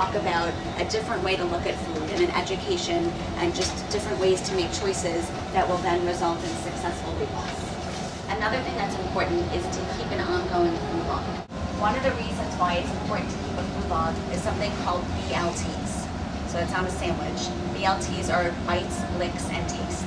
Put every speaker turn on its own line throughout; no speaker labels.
talk about a different way to look at food and an education and just different ways to make choices that will then result in successful weight loss. Another thing that's important is to keep an ongoing food log. One of the reasons why it's important to keep a food log is something called BLTs. So it's on a sandwich. BLTs are bites, licks, and tastes.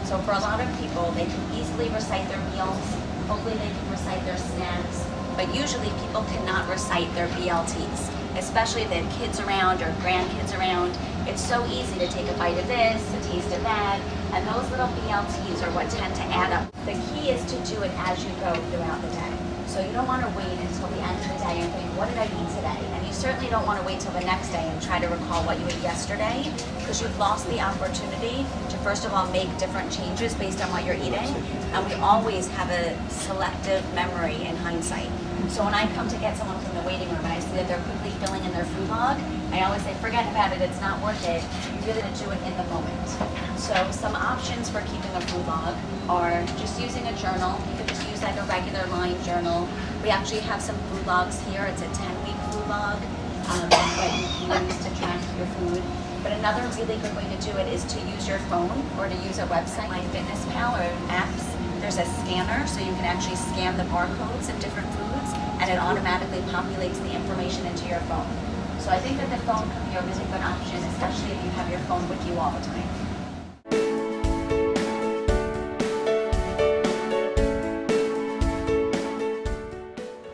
So for a lot of people, they can easily recite their meals. Hopefully they can recite their snacks. But usually people cannot recite their BLTs, especially if they have kids around or grandkids around. It's so easy to take a bite of this, a taste of that, and those little BLTs are what tend to add up. The key is to do it as you go throughout the day. So you don't want to wait until the end of the day and think, what did I eat today? And you certainly don't want to wait till the next day and try to recall what you ate yesterday, because you've lost the opportunity to first of all make different changes based on what you're eating. And we always have a selective memory in hindsight. So when I come to get someone from the waiting room and I see that they're quickly filling in their food log, I always say, forget about it, it's not worth it. You really do it in the moment. So some options for keeping a food log are just using a journal. You could just use like a regular line journal. We actually have some food logs here. It's a 10-week food log that you can use to track your food. But another really good way to do it is to use your phone or to use a website like MyFitnessPal or apps. There's a scanner, so you can actually scan the barcodes of different foods, and it automatically populates the information into your phone. So I think that the phone can be a really good option, especially if you have your phone with you all the time.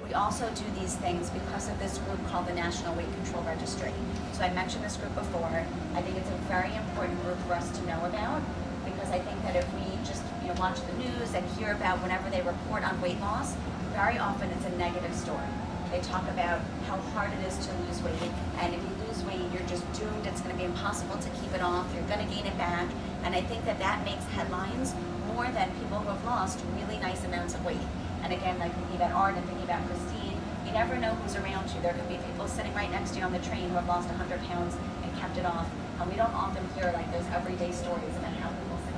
We also do these things because of this group called the National Weight Control Registry. So I mentioned this group before. I think it's a very important group for us to know about, because I think that if we just watch the news and hear about whenever they report on weight loss, very often it's a negative story. They talk about how hard it is to lose weight, and if you lose weight, you're just doomed. It's going to be impossible to keep it off. You're going to gain it back, and I think that that makes headlines more than people who have lost really nice amounts of weight. And again, like thinking about Art and thinking about Christine, you never know who's around you. There could be people sitting right next to you on the train who have lost 100 pounds and kept it off, and we don't often hear like those everyday stories about how people succeed.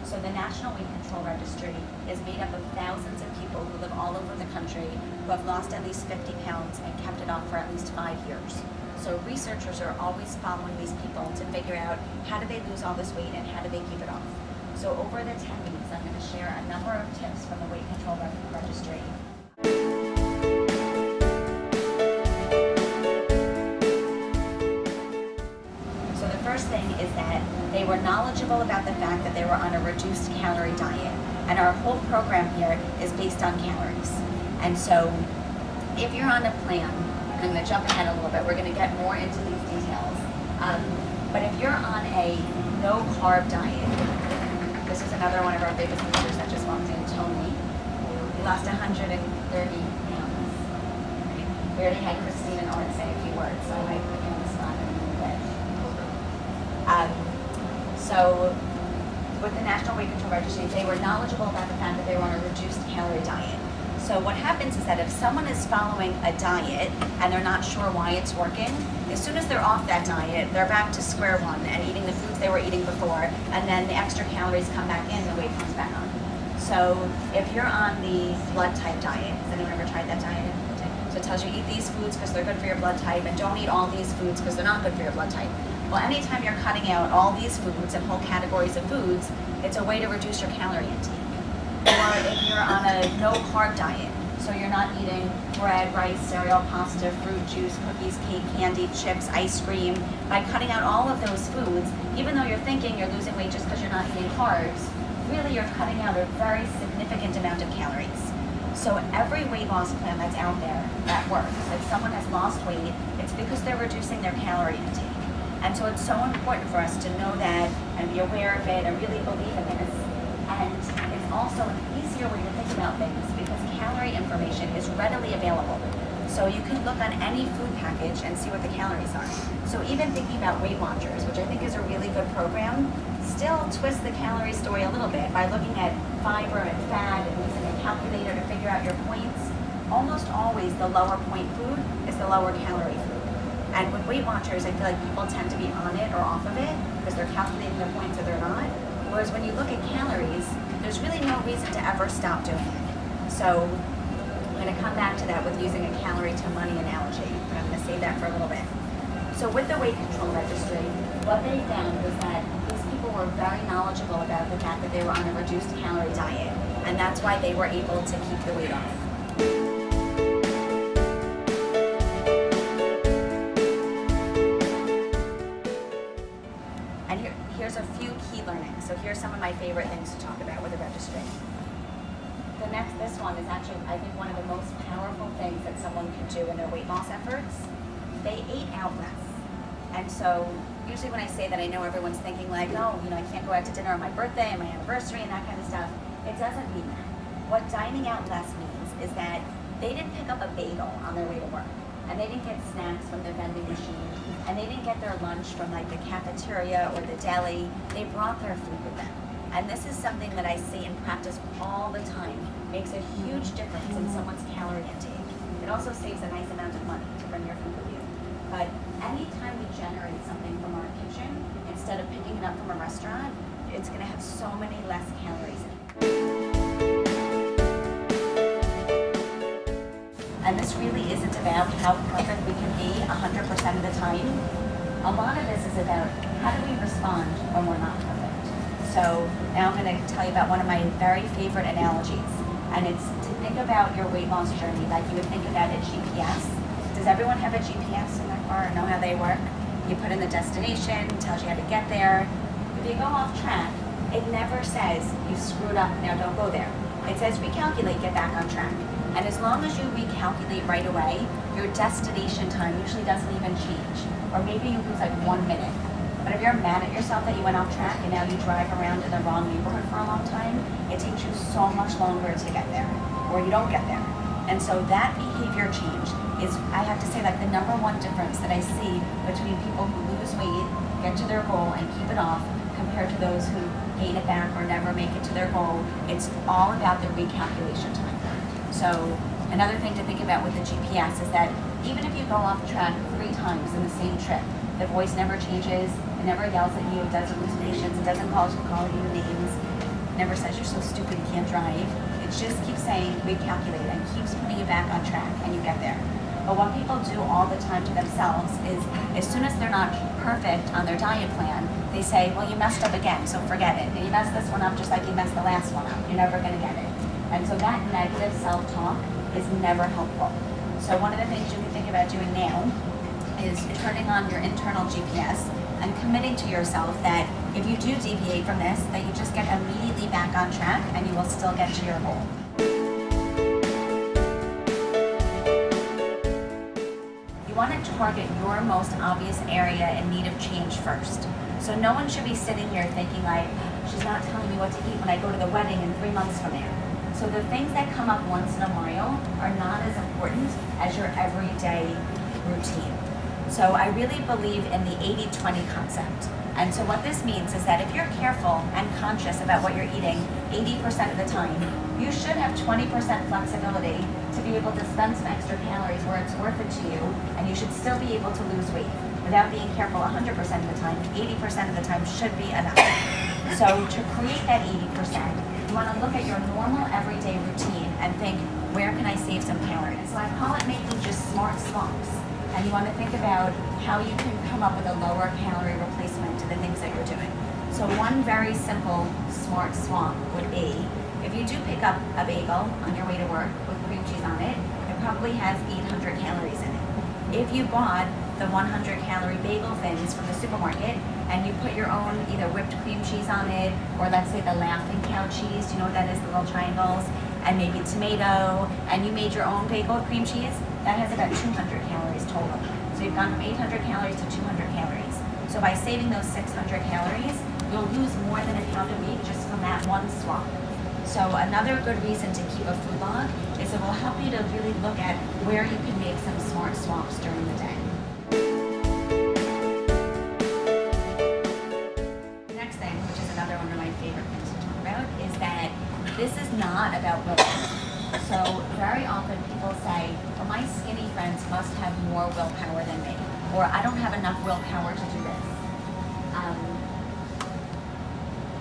So the National Weight Control Registry is made up of thousands of people who live all over the country who have lost at least 50 pounds and kept it off for at least 5 years. So researchers are always following these people to figure out how do they lose all this weight and how do they keep it off. So over the 10 weeks, I'm going to share a number of tips from the Weight Control Registry. First thing is that they were knowledgeable about the fact that they were on a reduced calorie diet, and our whole program here is based on calories. And so if you're on a plan, I'm going to jump ahead a little bit, we're going to get more into these details, but if you're on a no carb diet, this is another one of our biggest leaders that just walked in, Tony. He lost 130 pounds. We already had Christine and Art say a few words, so I put you on the spot in a little bit. So with the National Weight Control Registry, they were knowledgeable about the fact that they were on a reduced calorie diet. So what happens is that if someone is following a diet and they're not sure why it's working, as soon as they're off that diet, they're back to square one and eating the foods they were eating before, and then the extra calories come back in, the weight comes back on. So if you're on the blood type diet, has anyone ever tried that diet? So it tells you eat these foods because they're good for your blood type, and don't eat all these foods because they're not good for your blood type. Well, anytime you're cutting out all these foods and whole categories of foods, it's a way to reduce your calorie intake. Or if you're on a no-carb diet, so you're not eating bread, rice, cereal, pasta, fruit, juice, cookies, cake, candy, chips, ice cream, by cutting out all of those foods, even though you're thinking you're losing weight just because you're not eating carbs, really you're cutting out a very significant amount of calories. So every weight loss plan that's out there that works, if someone has lost weight, it's because they're reducing their calorie intake. And so it's so important for us to know that and be aware of it and really believe in this. And it's also an easier way to think about things because calorie information is readily available. So you can look on any food package and see what the calories are. So even thinking about Weight Watchers, which I think is a really good program, still twist the calorie story a little bit by looking at fiber and fat and using a calculator to figure out your points. Almost always the lower point food is the lower calorie food. And with Weight Watchers, I feel like people tend to be on it or off of it because they're calculating their points or they're not. Whereas when you look at calories, there's really no reason to ever stop doing it. So I'm going to come back to that with using a calorie to money analogy, but I'm going to save that for a little bit. So with the weight control registry, what they found was that these people were very knowledgeable about the fact that they were on a reduced calorie diet, and that's why they were able to keep the weight off. And here's a few key learnings. So here's some of my favorite things to talk about with the registry. This one is actually, I think, one of the most powerful things that someone can do in their weight loss efforts. They ate out less. And so usually when I say that, I know everyone's thinking like, oh, I can't go out to dinner on my birthday and my anniversary and that kind of stuff. It doesn't mean that. What dining out less means is that they didn't pick up a bagel on their way to work, and they didn't get snacks from the vending machine, and they didn't get their lunch from like the cafeteria or the deli. They brought their food with them. And this is something that I see in practice all the time. Makes a huge difference in someone's calorie intake. It also saves a nice amount of money to bring your food with you. But anytime we generate something from our kitchen, instead of picking it up from a restaurant, it's gonna have so many less calories in it. And this really isn't about how perfect we can be 100% of the time. A lot of this is about how do we respond when we're not perfect. So now I'm gonna tell you about one of my very favorite analogies. And it's to think about your weight loss journey like you would think about a GPS. Does everyone have a GPS in their car or know how they work? You put in the destination, tells you how to get there. If you go off track, it never says you screwed up, now don't go there. It says recalculate, get back on track. And as long as you recalculate right away, your destination time usually doesn't even change. Or maybe you lose like 1 minute. But if you're mad at yourself that you went off track and now you drive around in the wrong neighborhood for a long time, it takes you so much longer to get there, or you don't get there. And so that behavior change is, I have to say, like the number one difference that I see between people who lose weight, get to their goal, and keep it off, compared to those who gain it back or never make it to their goal. It's all about the recalculation time. So another thing to think about with the GPS is that even if you go off track 3 times in the same trip, the voice never changes, it never yells at you, it does hallucinations, it doesn't call you names, it never says you're so stupid you can't drive. It just keeps saying recalculate and keeps putting you back on track, and you get there. But what people do all the time to themselves is, as soon as they're not perfect on their diet plan, they say, well, you messed up again, so forget it. And you messed this one up just like you messed the last one up. You're never gonna get it. And so that negative self-talk is never helpful. So one of the things you can think about doing now is turning on your internal GPS and committing to yourself that if you do deviate from this, that you just get immediately back on track and you will still get to your goal. You want to target your most obvious area in need of change first. So no one should be sitting here thinking like, she's not telling me what to eat when I go to the wedding in 3 months from now. So the things that come up once in a while are not as important as your everyday routine. So I really believe in the 80-20 concept. And so what this means is that if you're careful and conscious about what you're eating 80% of the time, you should have 20% flexibility to be able to spend some extra calories where it's worth it to you, and you should still be able to lose weight. Without being careful 100% of the time, 80% of the time should be enough. So to create that 80%, you want to look at your normal everyday routine and think, where can I save some calories? So I call it making just smart swaps. And you want to think about how you can come up with a lower calorie replacement to the things that you're doing. So one very simple smart swap would be, if you do pick up a bagel on your way to work with cream cheese on it, it probably has 800 calories in it. If you bought the 100 calorie bagel thins from the supermarket and you put your own either whipped cream cheese on it, or let's say the Laughing Cow cheese, you know what that is, the little triangles, and maybe tomato, and you made your own bagel with cream cheese, that has about 200 calories total. So you've gone from 800 calories to 200 calories. So by saving those 600 calories, you'll lose more than a pound a week just from that one swap. So another good reason to keep a food log is it will help you to really look at where you can make some smart swaps during the day. The next thing, which is another one of my favorite things to talk about, is that this is not about willpower. So very often people say, well, my skinny friends must have more willpower than me, or I don't have enough willpower to do this.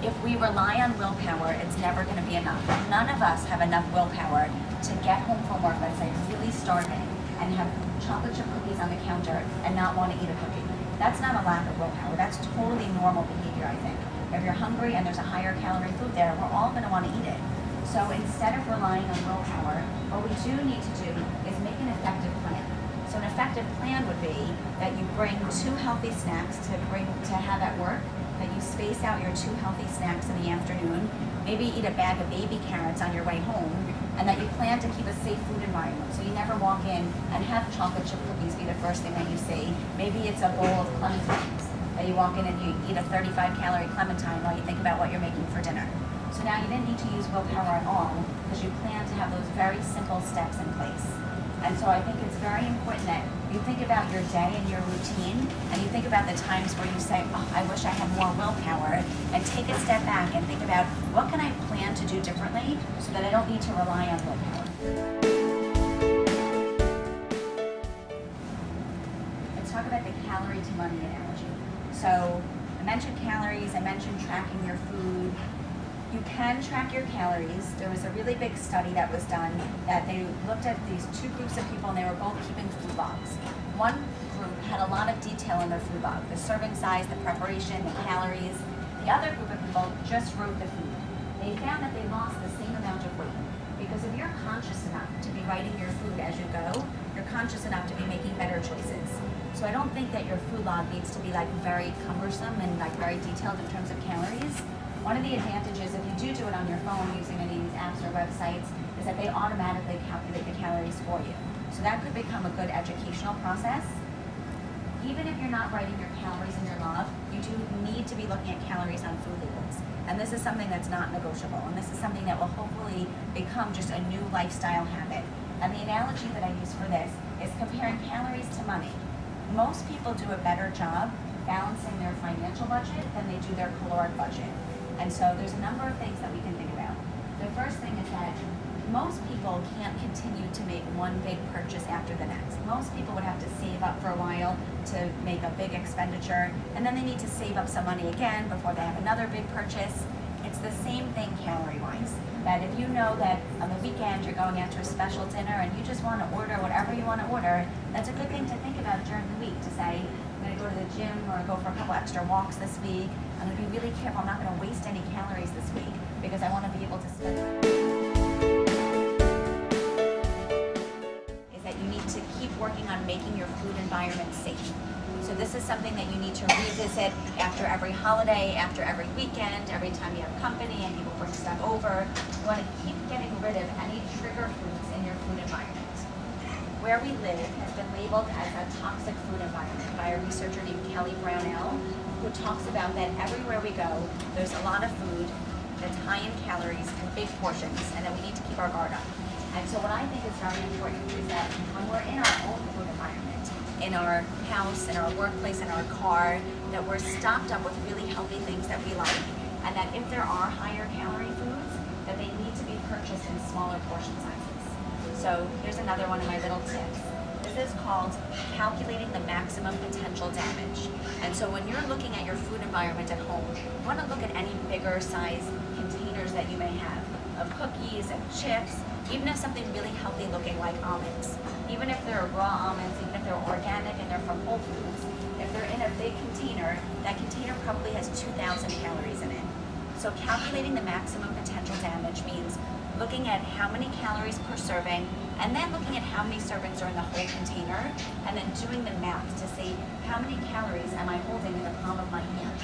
If we rely on willpower, it's never going to be enough. None of us have enough willpower to get home from work, let's say, really starving, and have chocolate chip cookies on the counter and not want to eat a cookie. That's not a lack of willpower. That's totally normal behavior, I think. If you're hungry and there's a higher calorie food there, we're all going to want to eat it. So instead of relying on willpower, what we do need to do is make an effective plan. So an effective plan would be that you bring 2 healthy snacks to have at work, that you space out your 2 healthy snacks in the afternoon, maybe eat a bag of baby carrots on your way home, and that you plan to keep a safe food environment. So you never walk in and have chocolate chip cookies be the first thing that you see. Maybe it's a bowl of clementines that you walk in and you eat a 35-calorie clementine while you think about what you're making for dinner. So now you didn't need to use willpower at all because you plan to have those very simple steps in place. And so I think it's very important that you think about your day and your routine, and you think about the times where you say, oh, I wish I had more willpower, and take a step back and think about what can I plan to do differently so that I don't need to rely on willpower. Let's talk about the calorie to money analogy. So I mentioned calories, I mentioned tracking your food. You can track your calories. There was a really big study that was done that they looked at these 2 groups of people and they were both keeping food logs. One group had a lot of detail in their food log, the serving size, the preparation, the calories. The other group of people just wrote the food. They found that they lost the same amount of weight because if you're conscious enough to be writing your food as you go, you're conscious enough to be making better choices. So I don't think that your food log needs to be like very cumbersome and like very detailed in terms of calories. One of the advantages, if you do it on your phone using any of these apps or websites, is that they automatically calculate the calories for you. So that could become a good educational process. Even if you're not writing your calories in your log, you do need to be looking at calories on food labels. And this is something that's not negotiable. And this is something that will hopefully become just a new lifestyle habit. And the analogy that I use for this is comparing calories to money. Most people do a better job balancing their financial budget than they do their caloric budget. And so there's a number of things that we can think about. The first thing is that most people can't continue to make one big purchase after the next. Most people would have to save up for a while to make a big expenditure, and then they need to save up some money again before they have another big purchase. It's the same thing calorie-wise. That if you know that on the weekend you're going out to a special dinner and you just want to order whatever you want to order, that's a good thing to think about during the week to say, I'm going to go to the gym or go for a couple extra walks this week. I'm going to be really careful. I'm not going to waste any calories this week because I want to be able to spend. Is that you need to keep working on making your food environment safe. So this is something that you need to revisit after every holiday, after every weekend, every time you have company and people bring stuff over. You want to keep getting rid of any trigger foods in your food environment. Where we live has been labeled as a toxic food environment by a researcher named Kelly Brownell, who talks about that everywhere we go, there's a lot of food that's high in calories and big portions, and that we need to keep our guard up. And so what I think is very important is that when we're in our own food environment, in our house, in our workplace, in our car, that we're stocked up with really healthy things that we like, and that if there are higher calorie foods, that they need to be purchased in smaller portion sizes. So here's another one of my little tips. This is called calculating the maximum potential damage. And so when you're looking at your food environment at home, you want to look at any bigger size containers that you may have of cookies and chips, even if something really healthy looking like almonds. Even if they're raw almonds, even if they're organic and they're from Whole Foods, if they're in a big container, that container probably has 2,000 calories in it. So calculating the maximum potential damage means looking at how many calories per serving, and then looking at how many servings are in the whole container, and then doing the math to see how many calories am I holding in the palm of my hand.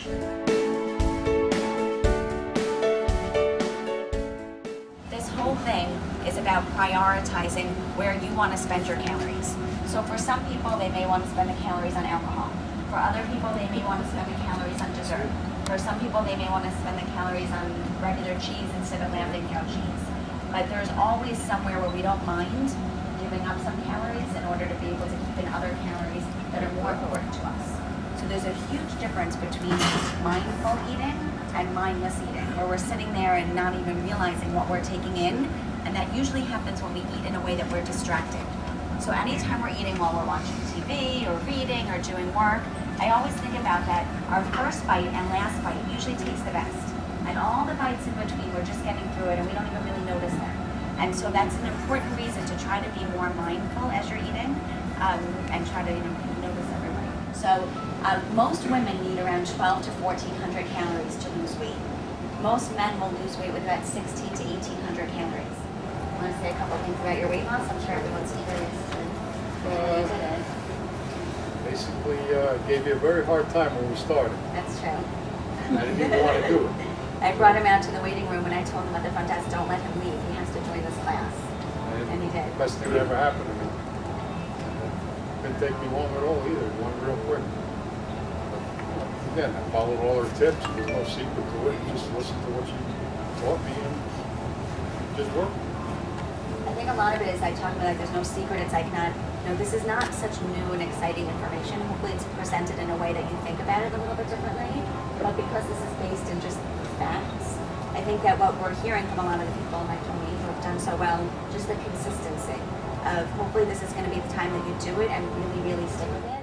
This whole thing is about prioritizing where you want to spend your calories. So for some people, they may want to spend the calories on alcohol. For other people, they may want to spend the calories on dessert. For some people, they may want to spend the calories on regular cheese instead of lamb cow cheese. But there's always somewhere where we don't mind giving up some calories in order to be able to keep in other calories that are more important to us. So there's a huge difference between mindful eating and mindless eating, where we're sitting there and not even realizing what we're taking in, and that usually happens when we eat in a way that we're distracted. So anytime we're eating while we're watching TV or reading or doing work, I always think about that our first bite and last bite usually taste the best. And all the bites in between, we're just getting through it and we don't even really notice them. And so that's an important reason to try to be more mindful as you're eating and try to notice every bite. So Most women need around 12 to 1,400 calories to lose weight. Most men will lose weight with about 16 to 1,800 calories. Want to say a couple things about your weight loss? I'm sure everyone's curious. You did it.
Basically, gave you a very hard time when we started.
That's true.
I didn't even want to do it.
I brought him out to the waiting room and I told him at the front desk, don't let him leave. He has to join this class. And he did.
Best thing that ever happened to me. Didn't take me long at all either. It went real quick. But, again, I followed all her tips. There's no secret to it. Just listen to what she taught me and just work.
I think a lot of it is like talking about like there's no secret. It's like not, this is not such new and exciting information. Hopefully it's presented in a way that you think about it a little bit differently. But because this is based in just facts, I think that what we're hearing from a lot of the people like Tony who have done so well, just the consistency of hopefully this is going to be the time that you do it and really, really stick with it.